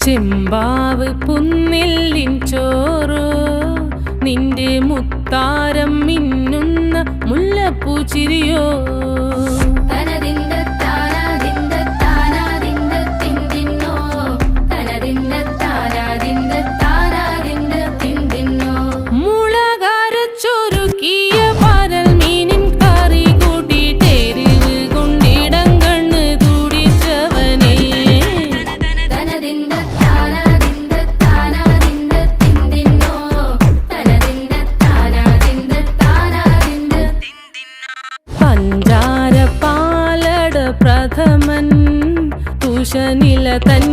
ചെമ്പാവ് പുന്നെല്ലിൻ ചോറോ നിന്റെ മുത്താരം മിന്നുന്ന മുല്ലപ്പൂച്ചിരിയോ പഞ്ചാര പാലട പ്രഥമൻ തുഷനില തൻ